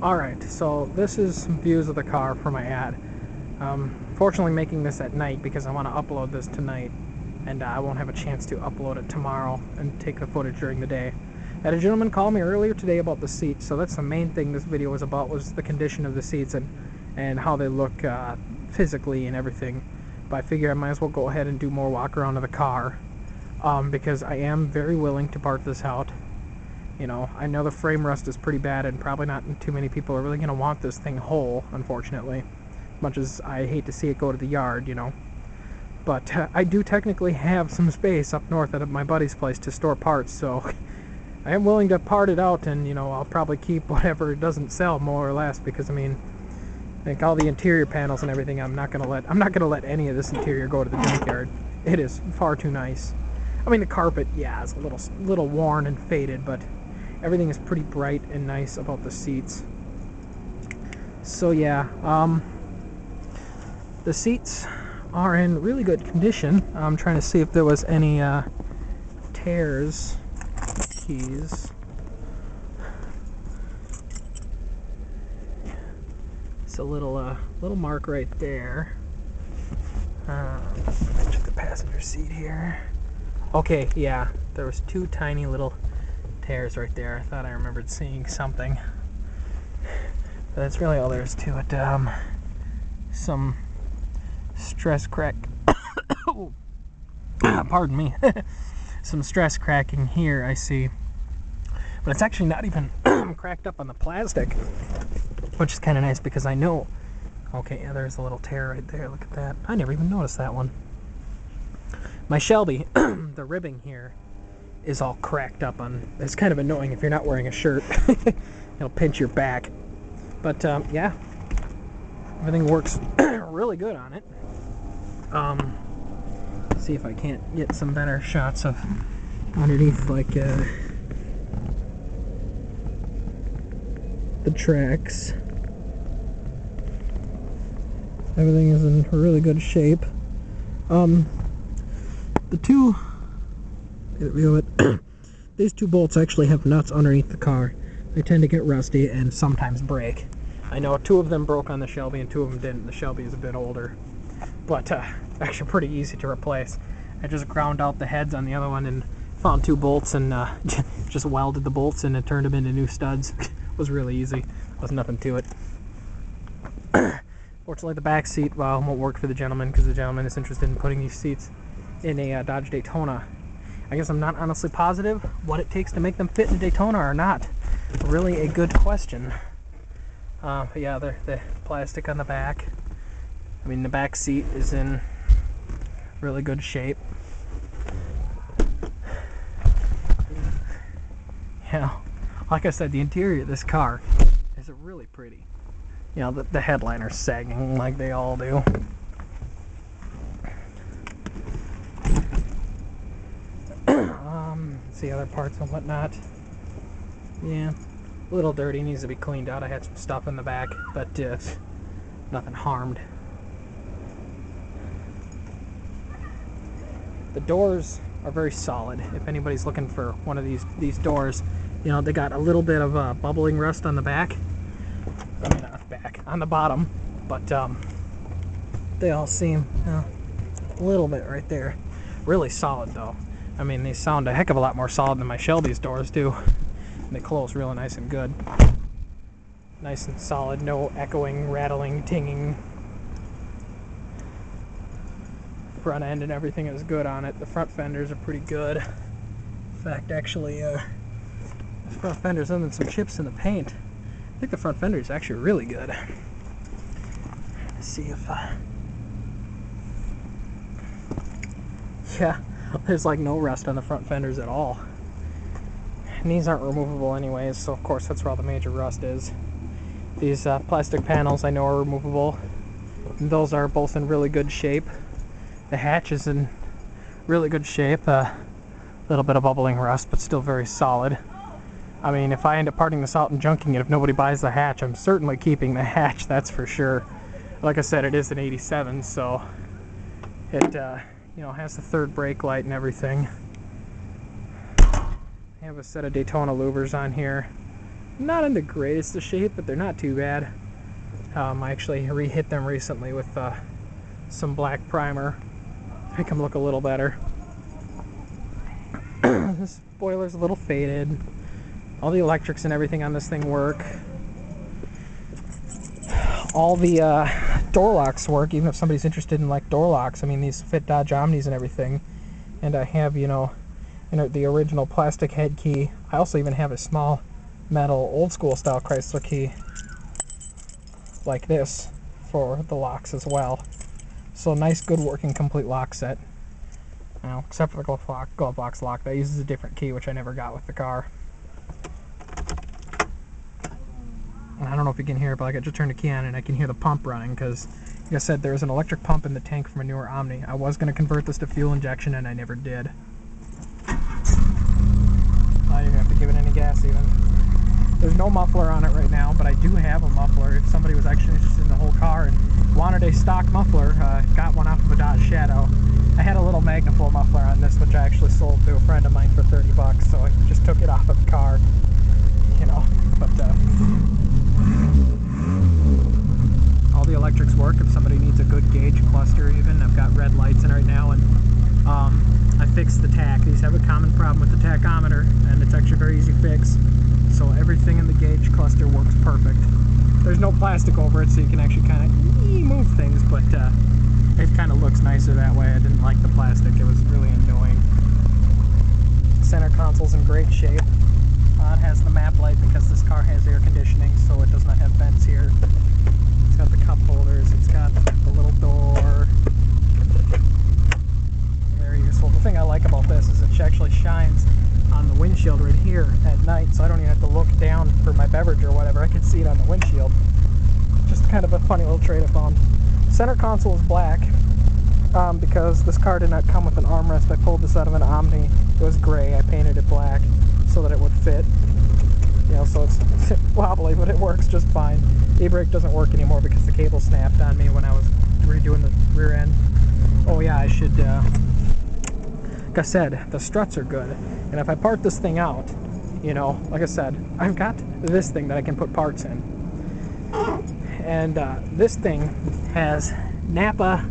Alright, so this is some views of the car for my ad. Fortunately making this at night because I want to upload this tonight, and I won't have a chance to upload it tomorrow and take the footage during the day. I had a gentleman call me earlier today about the seats, so that's the main thing this video was about, was the condition of the seats and how they look physically and everything. But I figure I might as well go ahead and do more walk around of the car, because I am very willing to part this out. You know, I know the frame rust is pretty bad and probably not too many people are really going to want this thing whole, unfortunately. As much as I hate to see it go to the yard, you know. But I do technically have some space up north at my buddy's place to store parts, so I am willing to part it out, and, you know, I'll probably keep whatever doesn't sell, more or less, because, I mean, like all the interior panels and everything, I'm not gonna let any of this interior go to the junkyard. It is far too nice. I mean, the carpet, yeah, is a little worn and faded, but everything is pretty bright and nice about the seats. So yeah, the seats are in really good condition. I'm trying to see if there was any tears. Keys. It's a little mark right there. Check the passenger seat here. Okay, yeah, there was two tiny little tears right there. I thought I remembered seeing something, but that's really all there is to it. Some stress crack. Pardon me. Some stress cracking here, I see, but it's actually not even cracked up on the plastic, which is kind of nice because I know. Okay, yeah, there's a little tear right there. Look at that. I never even noticed that one. My Shelby, the ribbing here is all cracked up on. It's kind of annoying if you're not wearing a shirt. It'll pinch your back. But yeah, everything works really good on it. See if I can't get some better shots of underneath, like the tracks. Everything is in really good shape. The two, these two bolts actually have nuts underneath the car. They tend to get rusty and sometimes break. I know two of them broke on the Shelby and two of them didn't. The Shelby is a bit older, but actually pretty easy to replace. I just ground out the heads on the other one and found two bolts and just welded the bolts in and turned them into new studs. It was really easy. There was nothing to it. Fortunately, the back seat, well, won't work for the gentleman because the gentleman is interested in putting these seats in a Dodge Daytona. I guess I'm not honestly positive what it takes to make them fit in a Daytona or not. Really a good question. But yeah, the plastic on the back. I mean, the back seat is in really good shape. Yeah, like I said, the interior of this car is really pretty. You know, the headliner's sagging like they all do. See other parts and whatnot. Yeah, a little dirty, needs to be cleaned out. I had some stuff in the back, but nothing harmed. The doors are very solid. If anybody's looking for one of these doors, you know, they got a little bit of bubbling rust on the back. I mean, not back, on the bottom, but they all seem, you know, a little bit right there. Really solid though. I mean, they sound a heck of a lot more solid than my Shelby's doors do. And they close really nice and good. Nice and solid, no echoing, rattling, tinging. Front end and everything is good on it. The front fenders are pretty good. In fact, actually, the front fenders, other than some chips in the paint, I think the front fender is actually really good. Let's see if yeah, there's like no rust on the front fenders at all. And these aren't removable anyways, so of course that's where all the major rust is. These plastic panels I know are removable. And those are both in really good shape. The hatch is in really good shape. A little bit of bubbling rust, but still very solid. I mean, if I end up parting this out and junking it, if nobody buys the hatch, I'm certainly keeping the hatch, that's for sure. Like I said, it is an 87, so it you know, has the third brake light and everything. I have a set of Daytona louvers on here. not in the greatest of shape, but they're not too bad. I actually re-hit them recently with some black primer to make them look a little better. This spoiler's a little faded. All the electrics and everything on this thing work. All the door locks work, even if somebody's interested in like door locks. I mean, these fit Dodge Omnis and everything. And I have, the original plastic head key. I also even have a small metal old school style Chrysler key like this for the locks as well. So nice, good working, complete lock set. Now, except for the glove box lock, that uses a different key, which I never got with the car. And I don't know if you can hear it, but I just turned the key on and I can hear the pump running because, like I said, there's an electric pump in the tank from a newer Omni. I was going to convert this to fuel injection and I never did. Not even have to give it any gas even. There's no muffler on it right now, but I do have a muffler. If somebody was actually interested in the whole car and wanted a stock muffler, got one off of a Dodge Shadow. I had a little Magnaflow muffler on this, which I actually sold to a friend of mine for 30 bucks, so I just took it off of the car, but all the electrics work. If somebody needs a good gauge cluster even, I've got red lights in right now, and I fixed the tach. These have a common problem with the tachometer, and it's actually a very easy fix. So everything in the gauge cluster works perfect. There's no plastic over it, so you can actually kind of move things, but it kind of looks nicer that way. I didn't like the plastic. It was really annoying. Center console's in great shape. It has the map light because this car has air conditioning, so it does not have vents here. It's got the cup holders. It's got the little door. Very useful. The thing I like about this is it actually shines on the windshield right here at night, so I don't even have to look down for my beverage or whatever. I can see it on the windshield. Just kind of a funny little trait I found. Center console is black because this car did not come with an armrest. I pulled this out of an Omni. It was gray. I painted it black so that it would fit. So it's wobbly, but it works just fine. E-brake doesn't work anymore because the cable snapped on me when I was redoing the rear end. Oh yeah, I should, like I said, the struts are good. And if I part this thing out, like I said, I've got this thing that I can put parts in. And this thing has Napa,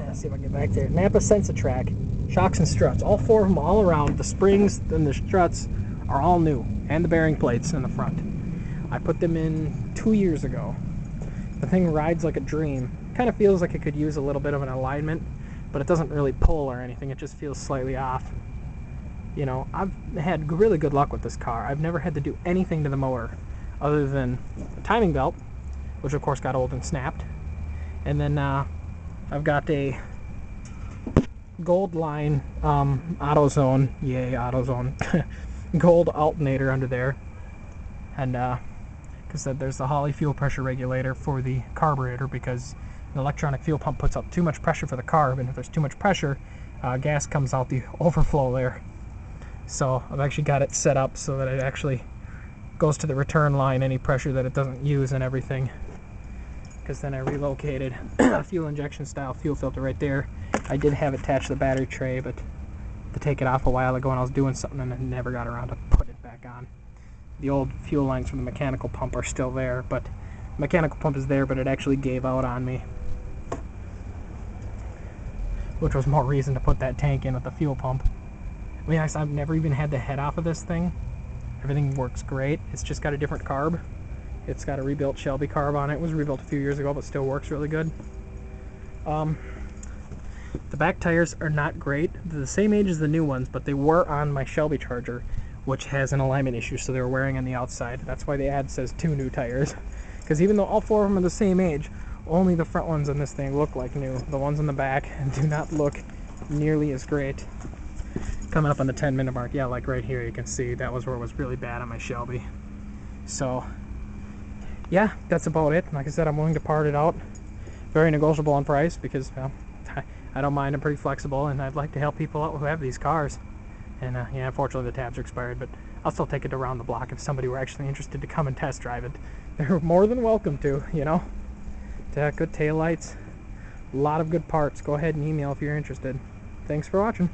let's see if I can get back there, Napa Sensitrack shocks and struts. All four of them all around. The springs and the struts are all new, and the bearing plates in the front. I put them in 2 years ago. The thing rides like a dream. Kind of feels like it could use a little bit of an alignment, but it doesn't really pull or anything. It just feels slightly off. I've had really good luck with this car. I've never had to do anything to the motor other than the timing belt, which of course got old and snapped. And then I've got a gold line AutoZone, yay AutoZone, gold alternator under there. And because there's the Holley fuel pressure regulator for the carburetor, because an electronic fuel pump puts up too much pressure for the carb, and if there's too much pressure, gas comes out the overflow there. So I've actually got it set up so that it actually goes to the return line, any pressure that it doesn't use and everything. Because then I relocated a fuel injection style fuel filter right there. I did have it attached to the battery tray, but to take it off a while ago and I was doing something and I never got around to put it back on. The old fuel lines from the mechanical pump are still there, but the mechanical pump is there, but it actually gave out on me, which was more reason to put that tank in with the fuel pump. I mean, I've never even had the head off of this thing. Everything works great. It's just got a different carb. It's got a rebuilt Shelby carb on it. It was rebuilt a few years ago, but still works really good. The back tires are not great. They're the same age as the new ones, but they were on my Shelby Charger, which has an alignment issue, so they were wearing on the outside. That's why the ad says 2 new tires. Because even though all 4 of them are the same age, only the front ones on this thing look like new. The ones in the back do not look nearly as great. Coming up on the 10-minute mark, yeah, like right here, you can see that was where it was really bad on my Shelby. So, yeah, that's about it. Like I said, I'm willing to part it out. Very negotiable on price because, well, I don't mind. I'm pretty flexible, and I'd like to help people out who have these cars. And, yeah, unfortunately the tabs are expired, but I'll still take it around the block if somebody were actually interested to come and test drive it. They're more than welcome to, Good taillights, a lot of good parts. Go ahead and email if you're interested. Thanks for watching.